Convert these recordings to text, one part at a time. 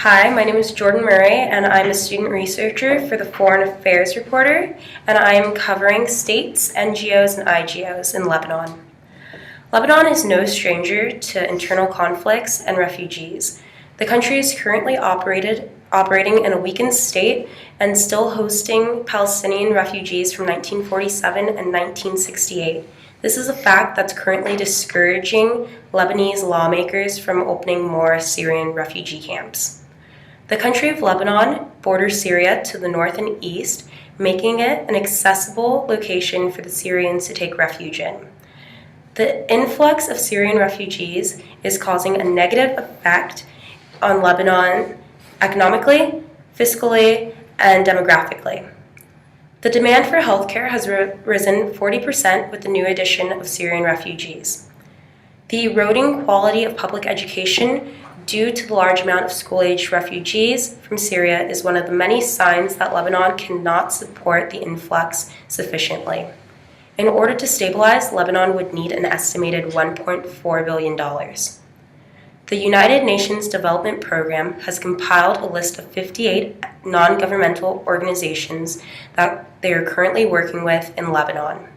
Hi, my name is Jordan Murray, and I'm a student researcher for the Foreign Affairs Reporter, and I am covering states, NGOs, and IGOs in Lebanon. Lebanon is no stranger to internal conflicts and refugees. The country is currently operating in a weakened state and still hosting Palestinian refugees from 1947 and 1968. This is a fact that's currently discouraging Lebanese lawmakers from opening more Syrian refugee camps. The country of Lebanon borders Syria to the north and east, making it an accessible location for the Syrians to take refuge in. The influx of Syrian refugees is causing a negative effect on Lebanon economically, fiscally, and demographically. The demand for healthcare has risen 40% with the new addition of Syrian refugees. The eroding quality of public education due to the large amount of school-aged refugees from Syria is one of the many signs that Lebanon cannot support the influx sufficiently. In order to stabilize, Lebanon would need an estimated $1.4 billion. The United Nations Development Program has compiled a list of 58 non-governmental organizations that they are currently working with in Lebanon.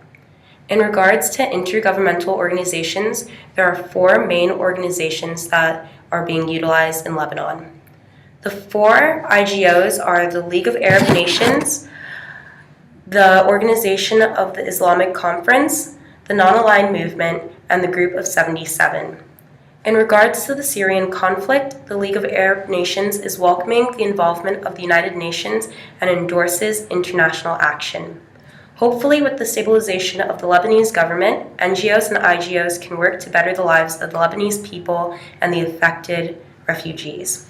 In regards to intergovernmental organizations, there are 4 main organizations that are being utilized in Lebanon. The 4 IGOs are the League of Arab Nations, the Organization of the Islamic Conference, the Non-Aligned Movement, and the Group of 77. In regards to the Syrian conflict, the League of Arab Nations is welcoming the involvement of the United Nations and endorses international action. Hopefully, with the stabilization of the Lebanese government, NGOs and IGOs can work to better the lives of the Lebanese people and the affected refugees.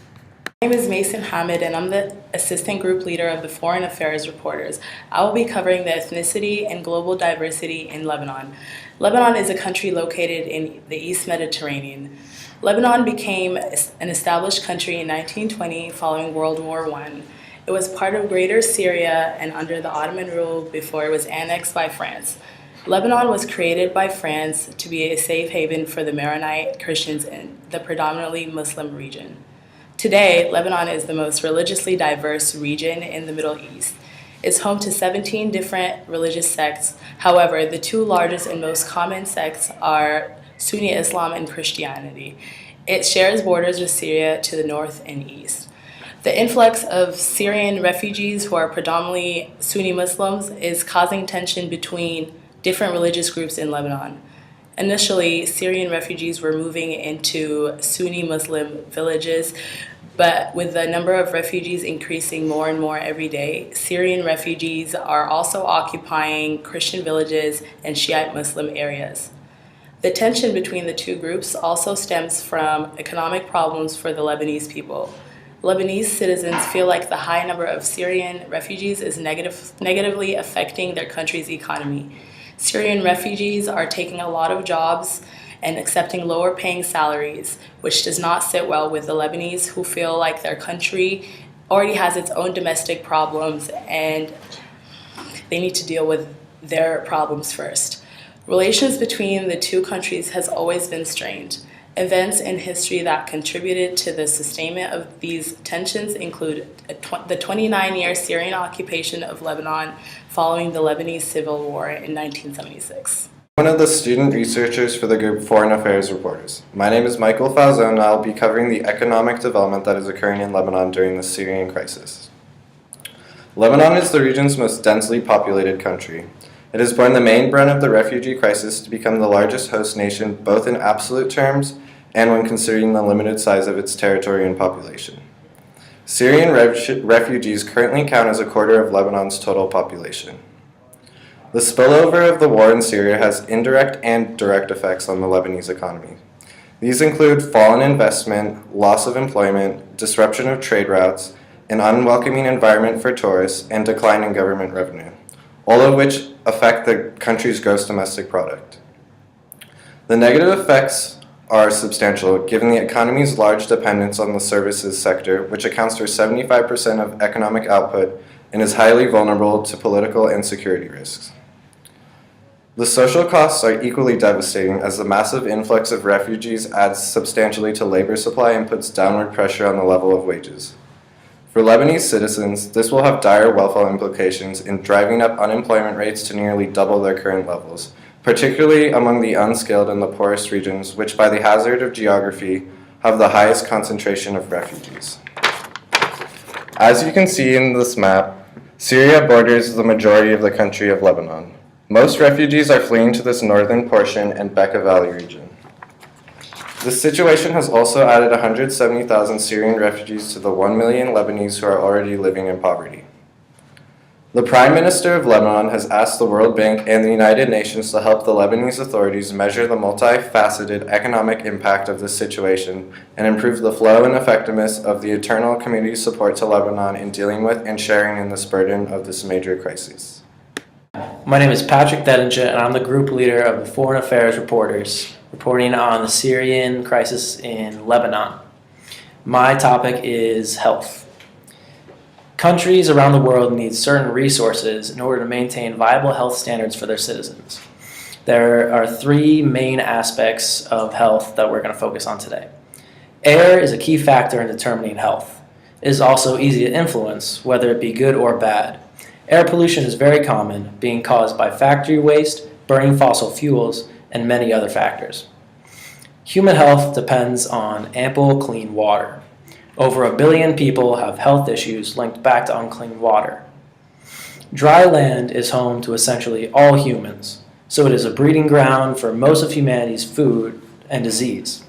My name is Mayson Hamid, and I'm the Assistant Group Leader of the Foreign Affairs Reporters. I will be covering the ethnicity and global diversity in Lebanon. Lebanon is a country located in the East Mediterranean. Lebanon became an established country in 1920 following World War I. It was part of Greater Syria and under the Ottoman rule before it was annexed by France. Lebanon was created by France to be a safe haven for the Maronite Christians in the predominantly Muslim region. Today, Lebanon is the most religiously diverse region in the Middle East. It's home to 17 different religious sects. However, the 2 largest and most common sects are Sunni Islam and Christianity. It shares borders with Syria to the north and east. The influx of Syrian refugees who are predominantly Sunni Muslims is causing tension between different religious groups in Lebanon. Initially, Syrian refugees were moving into Sunni Muslim villages, but with the number of refugees increasing more and more every day, Syrian refugees are also occupying Christian villages and Shiite Muslim areas. The tension between the 2 groups also stems from economic problems for the Lebanese people. Lebanese citizens feel like the high number of Syrian refugees is negatively affecting their country's economy. Syrian refugees are taking a lot of jobs and accepting lower paying salaries, which does not sit well with the Lebanese who feel like their country already has its own domestic problems and they need to deal with their problems first. Relations between the 2 countries has always been strained. Events in history that contributed to the sustainment of these tensions include the 29-year Syrian occupation of Lebanon following the Lebanese Civil War in 1976. One of the student researchers for the group Foreign Affairs Reporters. My name is Michael Falzone, and I'll be covering the economic development that is occurring in Lebanon during the Syrian crisis. Lebanon is the region's most densely populated country. It has borne the main brunt of the refugee crisis to become the largest host nation both in absolute terms and when considering the limited size of its territory and population. Syrian refugees currently count as a quarter of Lebanon's total population. The spillover of the war in Syria has indirect and direct effects on the Lebanese economy. These include fallen investment, loss of employment, disruption of trade routes, an unwelcoming environment for tourists, and decline in government revenue, all of which affect the country's gross domestic product. The negative effects are substantial given the economy's large dependence on the services sector, which accounts for 75% of economic output and is highly vulnerable to political and security risks. The social costs are equally devastating as the massive influx of refugees adds substantially to labor supply and puts downward pressure on the level of wages. For Lebanese citizens, this will have dire welfare implications in driving up unemployment rates to nearly double their current levels, particularly among the unskilled and the poorest regions, which by the hazard of geography have the highest concentration of refugees. As you can see in this map, Syria borders the majority of the country of Lebanon. Most refugees are fleeing to this northern portion and Bekaa Valley region. This situation has also added 170,000 Syrian refugees to the 1 million Lebanese who are already living in poverty. The Prime Minister of Lebanon has asked the World Bank and the United Nations to help the Lebanese authorities measure the multifaceted economic impact of this situation and improve the flow and effectiveness of the internal community support to Lebanon in dealing with and sharing in this burden of this major crisis. My name is Patrick Thedinga, and I'm the group leader of the Foreign Affairs Reporters, reporting on the Syrian crisis in Lebanon. My topic is health. Countries around the world need certain resources in order to maintain viable health standards for their citizens. There are three main aspects of health that we're going to focus on today. Air is a key factor in determining health. It is also easy to influence, whether it be good or bad. Air pollution is very common, being caused by factory waste, burning fossil fuels, and many other factors. Human health depends on ample clean water. Over 1 billion people have health issues linked back to unclean water. Dry land is home to essentially all humans, so it is a breeding ground for most of humanity's food and disease.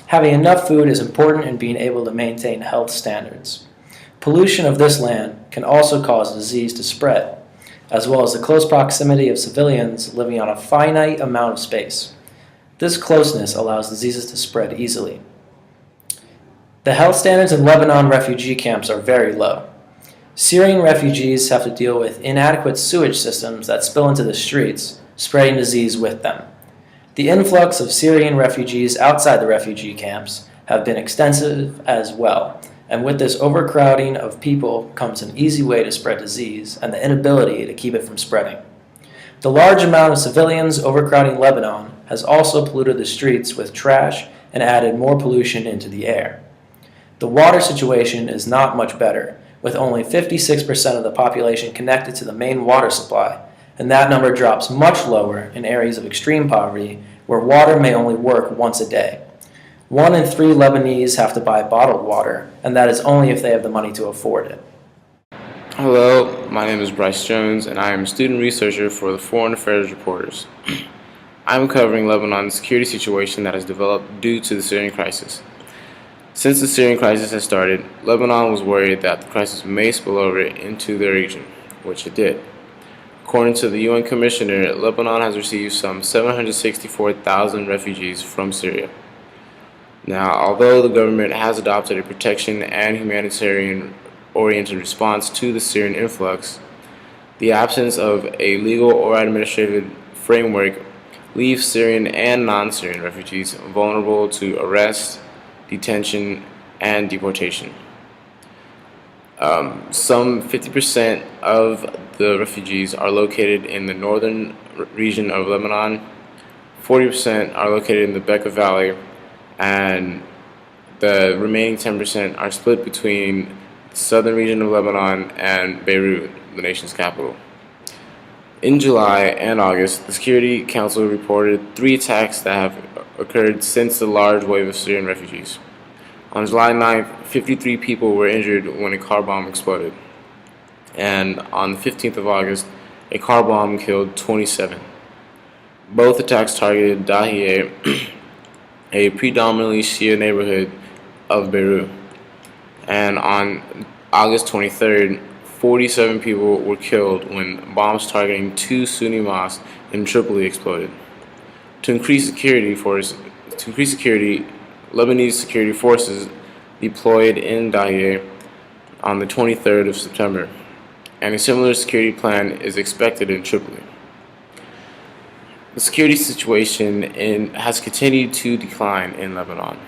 Having enough food is important in being able to maintain health standards. Pollution of this land can also cause disease to spread, as well as the close proximity of civilians living on a finite amount of space. This closeness allows diseases to spread easily. The health standards in Lebanon refugee camps are very low. Syrian refugees have to deal with inadequate sewage systems that spill into the streets, spreading disease with them. The influx of Syrian refugees outside the refugee camps have been extensive as well, and with this overcrowding of people comes an easy way to spread disease and the inability to keep it from spreading. The large amount of civilians overcrowding Lebanon has also polluted the streets with trash and added more pollution into the air. The water situation is not much better, with only 56% of the population connected to the main water supply, and that number drops much lower in areas of extreme poverty where water may only work once a day. 1 in 3 Lebanese have to buy bottled water, and that is only if they have the money to afford it. Hello, my name is Bryce Jones, and I am a student researcher for the Foreign Affairs Reporters. I'm covering Lebanon's security situation that has developed due to the Syrian crisis. Since the Syrian crisis has started, Lebanon was worried that the crisis may spill over into the region, which it did. According to the UN Commissioner, Lebanon has received some 764,000 refugees from Syria. Now, although the government has adopted a protection and humanitarian-oriented response to the Syrian influx, the absence of a legal or administrative framework leaves Syrian and non-Syrian refugees vulnerable to arrest, detention, and deportation. Some 50% of the refugees are located in the northern region of Lebanon, 40% are located in the Bekaa Valley, and the remaining 10% are split between the southern region of Lebanon and Beirut, the nation's capital. In July and August, the Security Council reported 3 attacks that have occurred since the large wave of Syrian refugees. On July 9th, 53 people were injured when a car bomb exploded. And on the 15th of August, a car bomb killed 27. Both attacks targeted Dahieh, a predominantly Shia neighborhood of Beirut. And on August 23rd, 47 people were killed when bombs targeting 2 Sunni mosques in Tripoli exploded. To increase security, Lebanese security forces deployed in Dahieh on the 23rd of September, and a similar security plan is expected in Tripoli. The security situation has continued to decline in Lebanon.